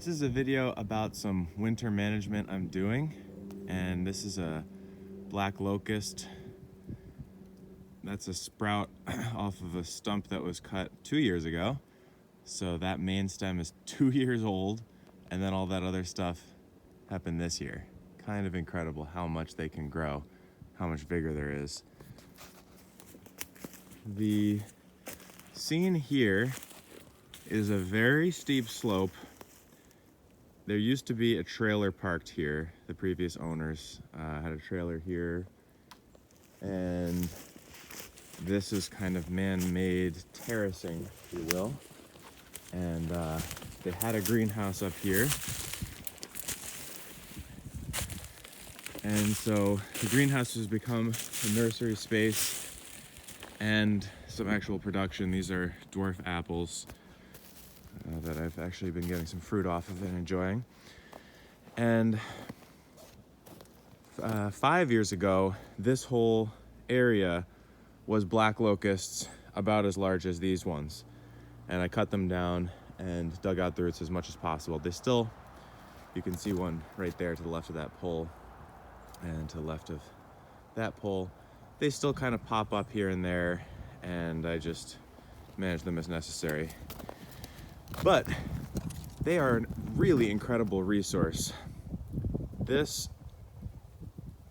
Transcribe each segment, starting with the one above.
This is a video about some winter management I'm doing, and this is a black locust. That's a sprout off of a stump that was cut 2 years ago. So that main stem is 2 years old, and then all that other stuff happened this year. Kind of incredible how much they can grow, how much vigor there is. The scene here is a very steep slope. There used to be a trailer parked here. The previous owners had a trailer here, and this is kind of man-made terracing, if you will. And they had a greenhouse up here. And so the greenhouse has become a nursery space and some actual production. These are dwarf apples that I've actually been getting some fruit off of and enjoying. And 5 years ago, this whole area was black locusts about as large as these ones. And I cut them down and dug out the roots as much as possible. They still, you can see one right there to the left of that pole and to the left of that pole. They still kind of pop up here and there, and I just manage them as necessary. But they are a really incredible resource. This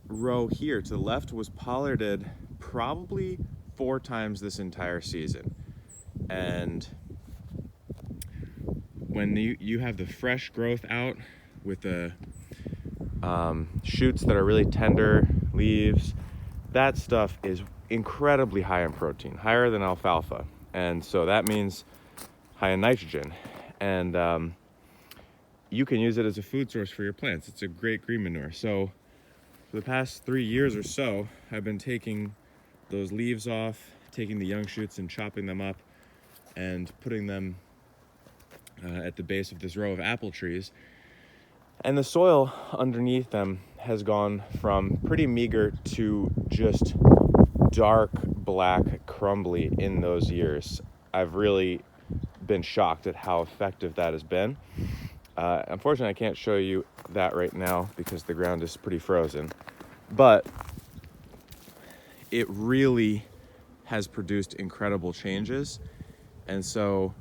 row here to the left was pollarded probably 4 times this entire season. And when you have the fresh growth out with the shoots that are really tender, leaves, that stuff is incredibly high in protein, higher than alfalfa. And so that means high in nitrogen. And you can use it as a food source for your plants. It's a great green manure. So for the past 3 years or so, I've been taking those leaves off, taking the young shoots and chopping them up and putting them at the base of this row of apple trees. And the soil underneath them has gone from pretty meager to just dark black crumbly in those years. I've really been shocked at how effective that has been. Unfortunately, I can't show you that right now because the ground is pretty frozen, but it really has produced incredible changes. And so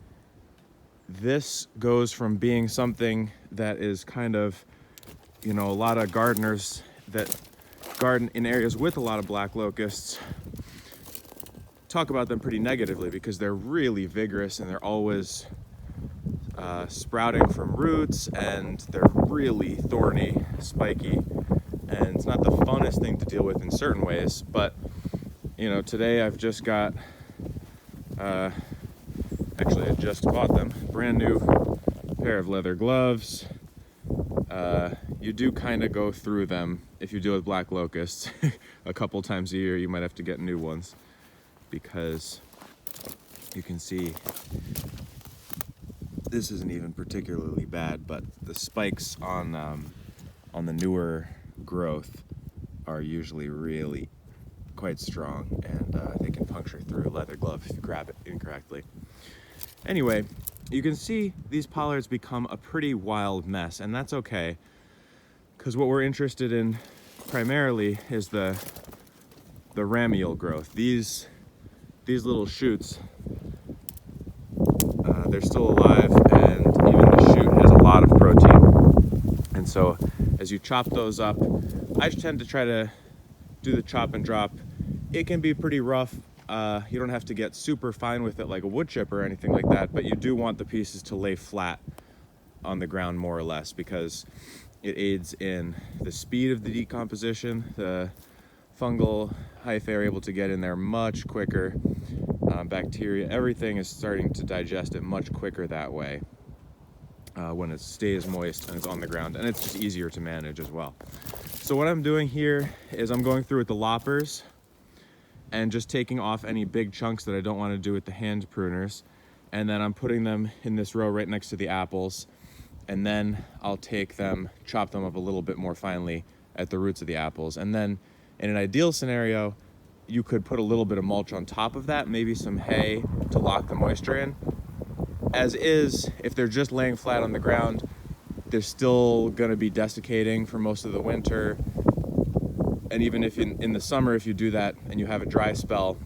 this goes from being something that is kind of, a lot of gardeners that garden in areas with a lot of black locusts talk about them pretty negatively because they're really vigorous and they're always sprouting from roots, and they're really thorny, spiky, and it's not the funnest thing to deal with in certain ways. But today I've just got actually I just bought them, brand new pair of leather gloves. You do kind of go through them if you deal with black locusts. A couple times a year you might have to get new ones, because you can see this isn't even particularly bad, but the spikes on the newer growth are usually really quite strong, and they can puncture through a leather glove if you grab it incorrectly. Anyway, you can see these pollards become a pretty wild mess, and that's okay, because what we're interested in primarily is the ramial growth. These little shoots, they're still alive, and even the shoot has a lot of protein. And so as you chop those up, I tend to try to do the chop and drop. It can be pretty rough. You don't have to get super fine with it like a wood chipper or anything like that, but you do want the pieces to lay flat on the ground more or less, because it aids in the speed of the decomposition. The fungal hyphae are able to get in there much quicker. Bacteria, everything is starting to digest it much quicker that way when it stays moist and it's on the ground, and it's just easier to manage as well. So what I'm doing here is I'm going through with the loppers and just taking off any big chunks that I don't want to do with the hand pruners, and then I'm putting them in this row right next to the apples, and then I'll take them, chop them up a little bit more finely at the roots of the apples. And then in an ideal scenario, you could put a little bit of mulch on top of that, maybe some hay to lock the moisture in. As is, if they're just laying flat on the ground, they're still going to be desiccating for most of the winter. And even if in the summer, if you do that and you have a dry spell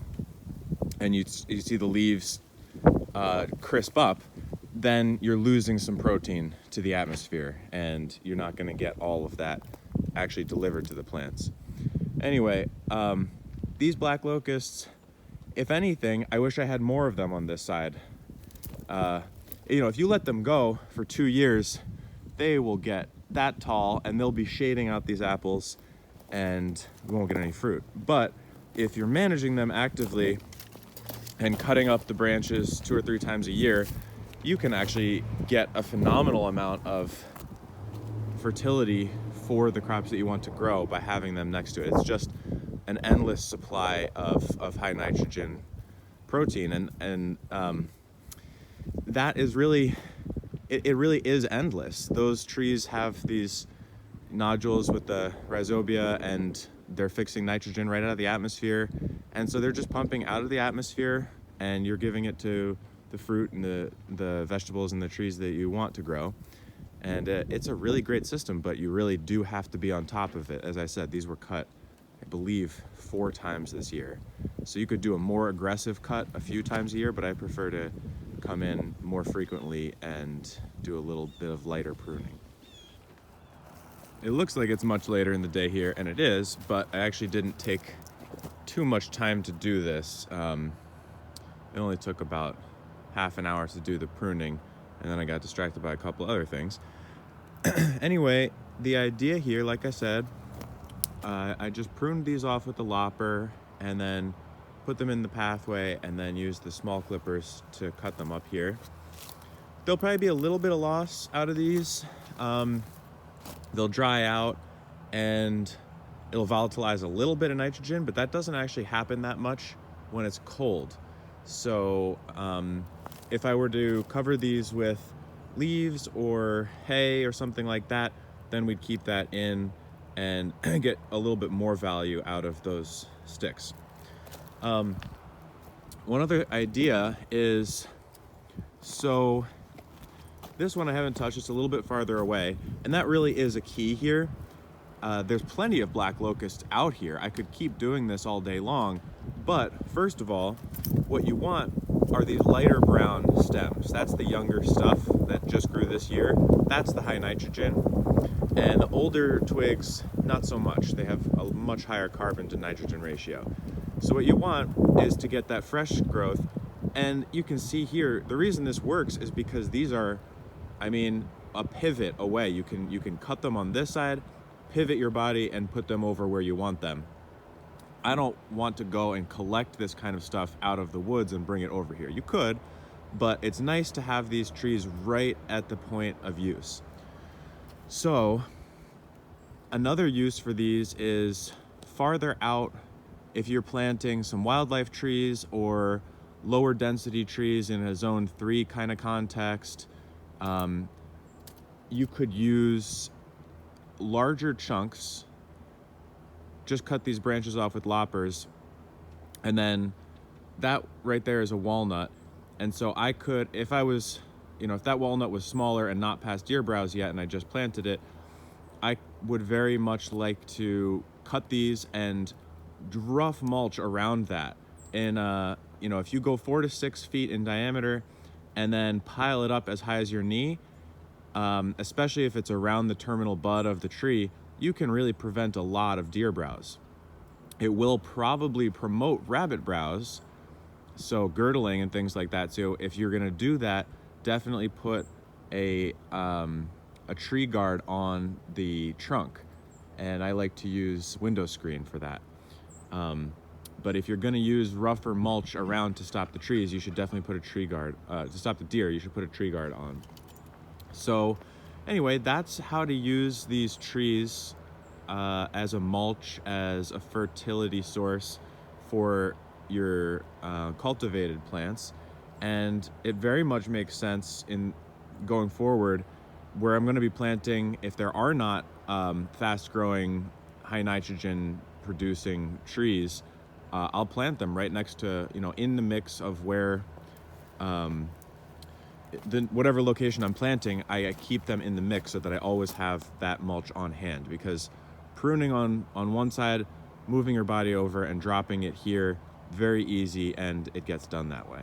and you see the leaves crisp up, then you're losing some protein to the atmosphere, and you're not going to get all of that actually delivered to the plants. Anyway, these black locusts, if anything, I wish I had more of them on this side. If you let them go for 2 years, they will get that tall and they'll be shading out these apples and we won't get any fruit. But if you're managing them actively and cutting up the branches 2 or 3 times a year, you can actually get a phenomenal amount of fertility for the crops that you want to grow by having them next to it. It's just an endless supply of high nitrogen protein, and that is really, it really is endless. Those trees have these nodules with the rhizobia, and they're fixing nitrogen right out of the atmosphere, and so they're just pumping out of the atmosphere, and you're giving it to the fruit and the vegetables and the trees that you want to grow. And it's a really great system, but you really do have to be on top of it. As I said, these were cut, I believe, 4 times this year. So you could do a more aggressive cut a few times a year, but I prefer to come in more frequently and do a little bit of lighter pruning. It looks like it's much later in the day here, and it is, but I actually didn't take too much time to do this. It only took about half an hour to do the pruning, and then I got distracted by a couple other things. Anyway, the idea here, like I said, I just pruned these off with the lopper and then put them in the pathway and then used the small clippers to cut them up here. There'll probably be a little bit of loss out of these. They'll dry out and it'll volatilize a little bit of nitrogen, but that doesn't actually happen that much when it's cold. So if I were to cover these with leaves or hay or something like that, then we'd keep that in and get a little bit more value out of those sticks. One other idea is, so this one I haven't touched, it's a little bit farther away, and that really is a key here. There's plenty of black locust out here. I could keep doing this all day long, but first of all, what you want are these lighter brown stems. That's the younger stuff that just grew this year. That's the high nitrogen. And the older twigs, not so much. They have a much higher carbon to nitrogen ratio. So what you want is to get that fresh growth. And you can see here, the reason this works is because these are, a pivot away. You can cut them on this side, pivot your body, and put them over where you want them. I don't want to go and collect this kind of stuff out of the woods and bring it over here. You could, but it's nice to have these trees right at the point of use. So another use for these is farther out. If you're planting some wildlife trees or lower density trees in a zone 3 kind of context, you could use larger chunks. Just cut these branches off with loppers, and then that right there is a walnut. And so I could, if that walnut was smaller and not past deer browse yet and I just planted it, I would very much like to cut these and rough mulch around that. And if you go 4 to 6 feet in diameter and then pile it up as high as your knee, especially if it's around the terminal bud of the tree, you can really prevent a lot of deer browse. It will probably promote rabbit browse, so girdling and things like that. So if you're gonna do that, definitely put a tree guard on the trunk. And I like to use window screen for that. But if you're gonna use rougher mulch around to stop the trees, you should definitely put a tree guard, to stop the deer, you should put a tree guard on. So anyway, that's how to use these trees as a mulch, as a fertility source for your cultivated plants. And it very much makes sense in going forward, where I'm going to be planting, if there are not fast growing, high nitrogen producing trees, I'll plant them right next to, in the mix of where whatever location I'm planting, I keep them in the mix so that I always have that mulch on hand, because pruning on one side, moving your body over and dropping it here, very easy, and it gets done that way.